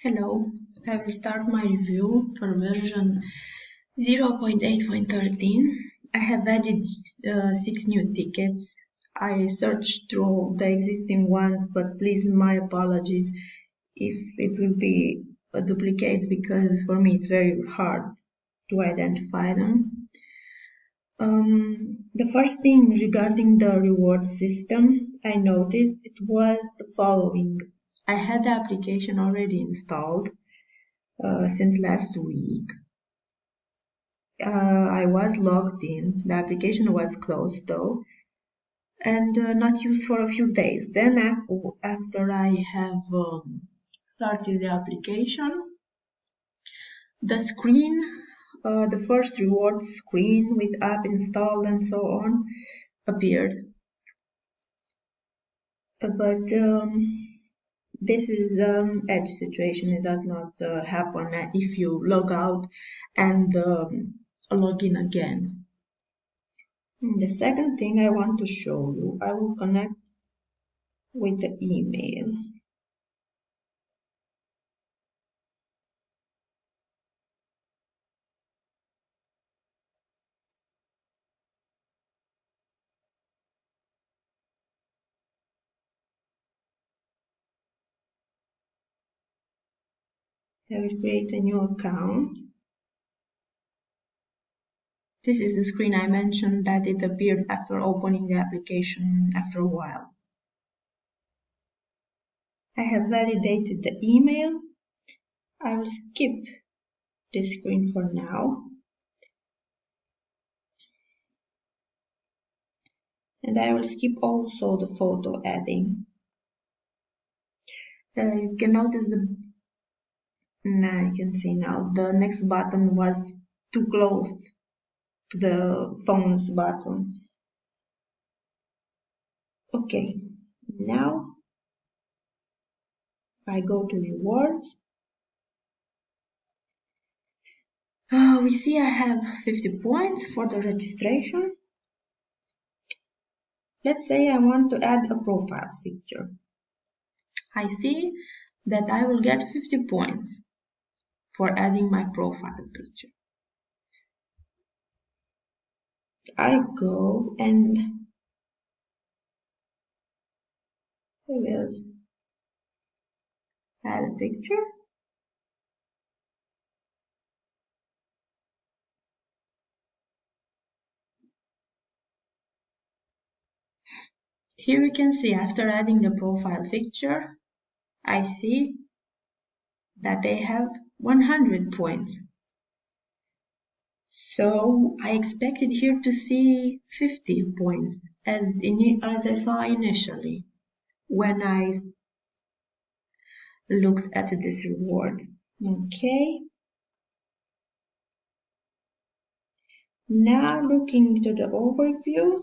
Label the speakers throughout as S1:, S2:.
S1: Hello, I will start my review for version 0.8.13. I have added 6 new tickets. I searched through the existing ones, but please, my apologies if it will be a duplicate because for me it's very hard to identify them. The first thing regarding the reward system I noticed it was the following. I had the application already installed since last week. I was logged in. The application was closed though, and not used for a few days. Then after I have started the application, the screen, the first reward screen with app installed and so on appeared. But this is edge situation. It does not happen if you log out and log in again. The second thing I want to show you, I will connect with the email. I will create a new account. This is the screen I mentioned that it appeared after opening the application after a while. I have validated the email. I will skip this screen for now. And I will skip also the photo adding. You can notice you can see now the next button was too close to the phone's button. Okay, now I go to rewards. We see I have 50 points for the registration. Let's say I want to add a profile picture. I see that I will get 50 points for adding my profile picture. I go and I will add a picture. Here we can see after adding the profile picture, I see that they have 100 points. So I expected here to see 50 points as I saw initially when I looked at this reward. Okay. Now looking to the overview,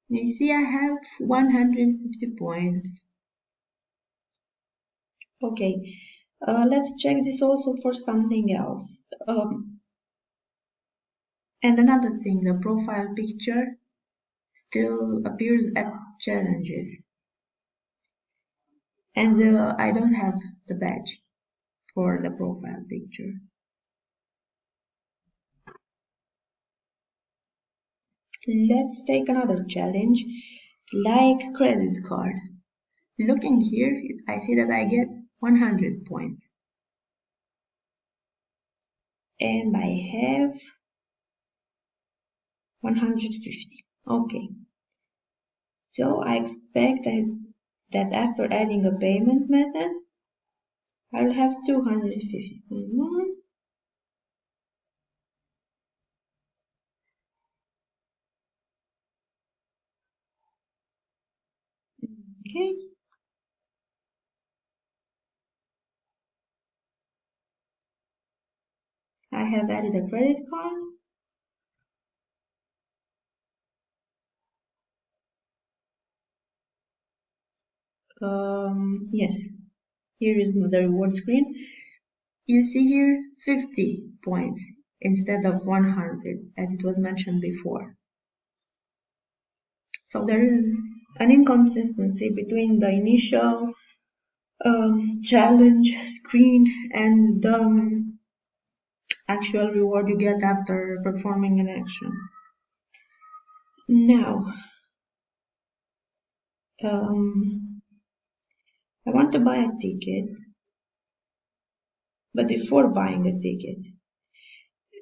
S1: you see I have 150 points. Okay, let's check this also for something else. And another thing, the profile picture still appears at challenges. And I don't have the badge for the profile picture. Let's take another challenge, like credit card. Looking here, I see that I get 100 points. And I have 150. Okay. So I expect that after adding a payment method, I'll have 250. Okay. I have added a credit card. Yes, here is the reward screen. You see here 50 points instead of 100 as it was mentioned before. So there is an inconsistency between the initial challenge screen and the actual reward you get after performing an action. Now, I want to buy a ticket, but before buying a ticket,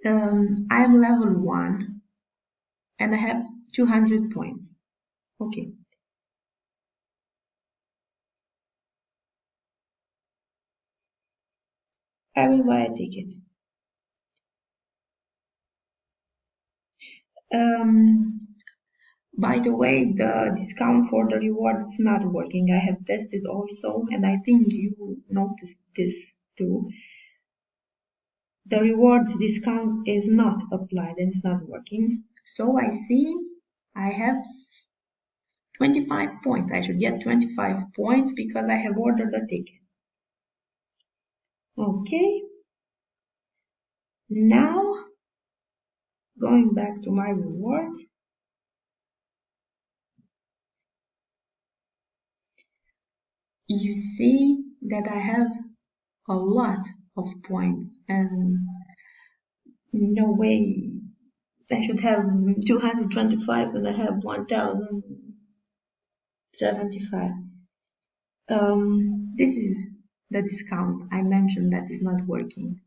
S1: I'm level 1 and I have 200 points. Okay. I will buy a ticket. By the way, the discount for the reward is not working. I have tested also, and I think you noticed this too. The rewards discount is not applied and it's not working. So I see I have 25 points. I should get 25 points because I have ordered the ticket. Okay. Now, going back to my reward, you see that I have a lot of points and no way I should have 225 and I have 1075. This is the discount I mentioned that is not working.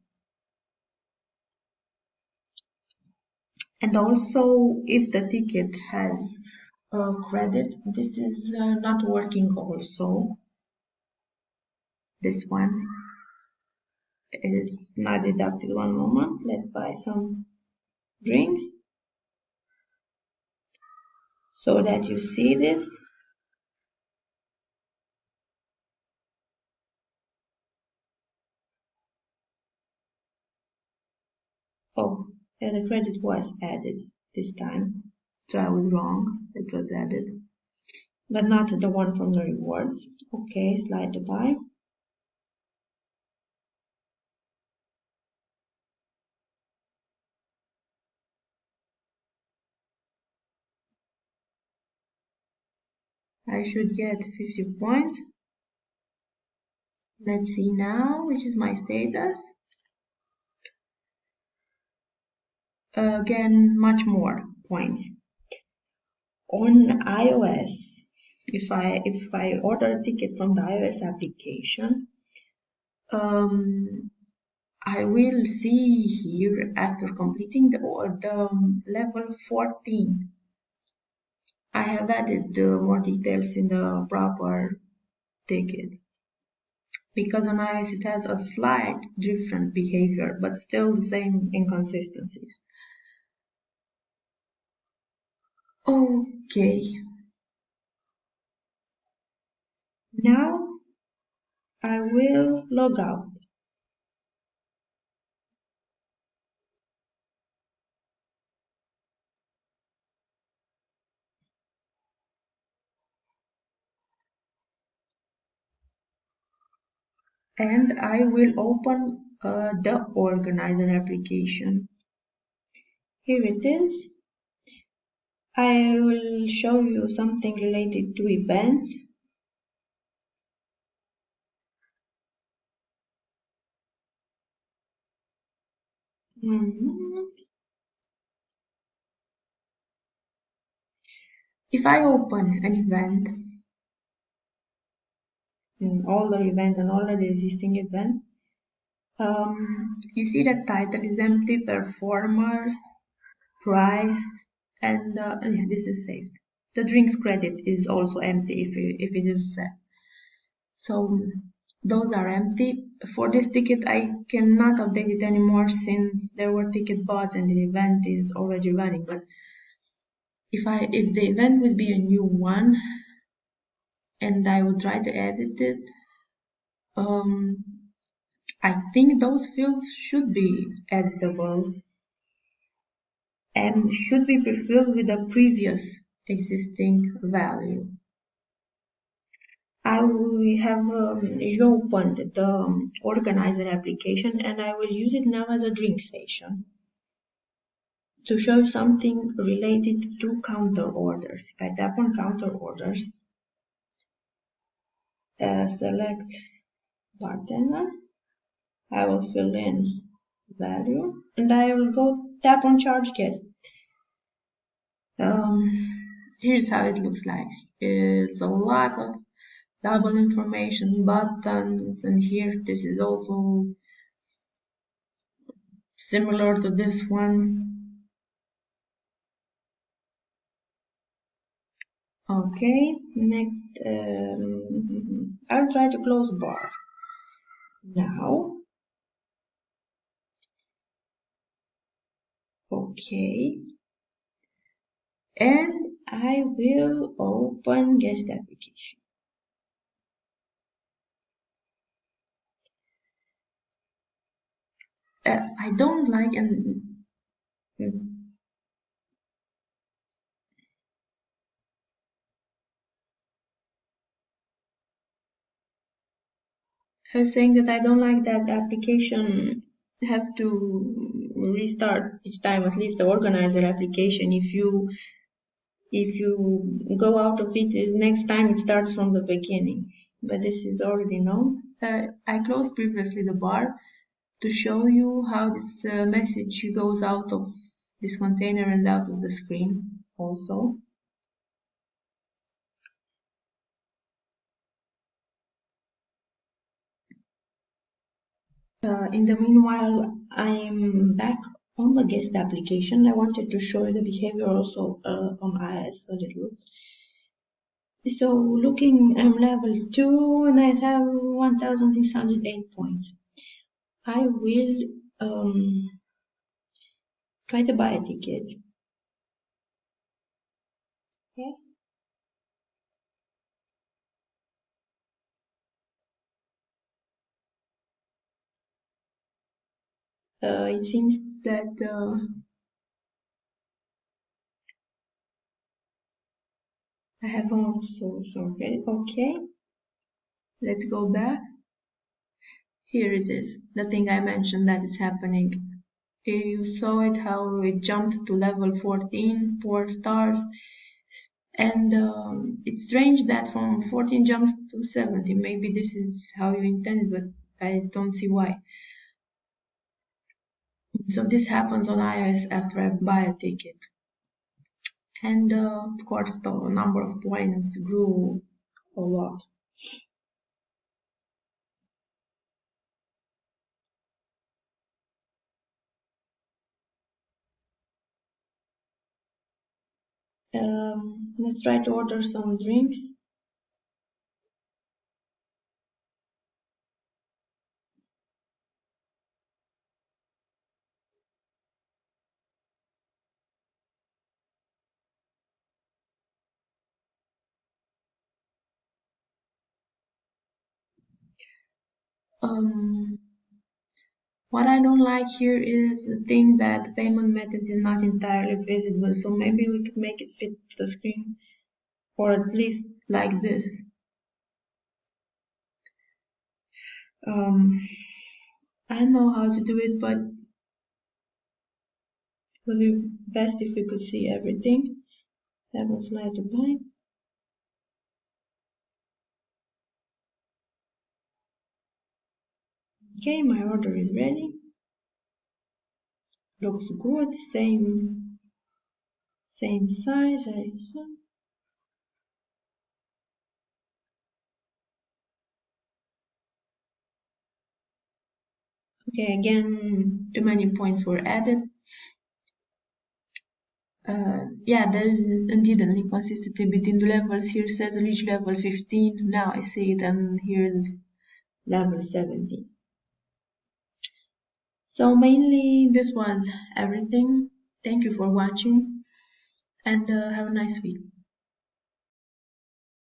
S1: And also, if the ticket has a credit, this is not working also. This one is not deducted. One moment, let's buy some drinks so that you see this. Oh, and the credit was added this time. So I was wrong, it was added. But not the one from the rewards. Okay, slide to buy. I should get 50 points. Let's see now, which is my status. Again, much more points. On iOS, if I order a ticket from the iOS application, I will see here after completing the level 14. I have added more details in the proper ticket. Because on iOS it has a slight different behavior, but still the same inconsistencies. Okay. Now I will log out. And I will open the Organiser application. Here it is. I will show you something related to events. If I open an event, all the event and already existing event, you see that title is empty, performers, price, and yeah, this is saved. The drinks credit is also empty if it is set. So those are empty. For this ticket, I cannot update it anymore since there were ticket bots and the event is already running. But if the event would be a new one and I would try to edit it, I think those fields should be editable and should be prefilled with a previous existing value. I will have opened the Organiser application and I will use it now as a drink station to show something related to counter orders. If I tap on counter orders, select bartender. I will fill in value and I will go tap on charge guest. Here's how it looks like. It's a lot of double information buttons, and here this is also similar to this one. Okay, next I'll try to close bar now. Okay, and I will open guest application. I don't like I was saying that I don't like that application have to restart each time, at least the organizer application. If you go out of it, next time it starts from the beginning. But this is already known. I closed previously the bar to show you how this message goes out of this container and out of the screen also. In the meanwhile, I'm back on the guest application. I wanted to show you the behavior also on IS a little. So looking, I'm level 2 and I have 1,608 points. I will try to buy a ticket. Okay. It seems that I have also some credit. Okay, let's go back. Here it is, the thing I mentioned that is happening. You saw it, how it jumped to level 14, 4 stars. And it's strange that from 14 jumps to 70. Maybe this is how you intended, but I don't see why. So this happens on iOS after I buy a ticket. And of course, the number of points grew a lot. Let's try to order some drinks. What I don't like here is the thing that the payment method is not entirely visible. So maybe we could make it fit the screen, or at least like this. I know how to do it, but it would be best if we could see everything. That was slide to buy. Okay, my order is ready. Looks good, same size, I assume. Okay, again, too many points were added. Yeah, there is indeed an inconsistency between the levels. Here says reach level 15. Now I see it, and here's level 17. So mainly this was everything. Thank you for watching, and have a nice week.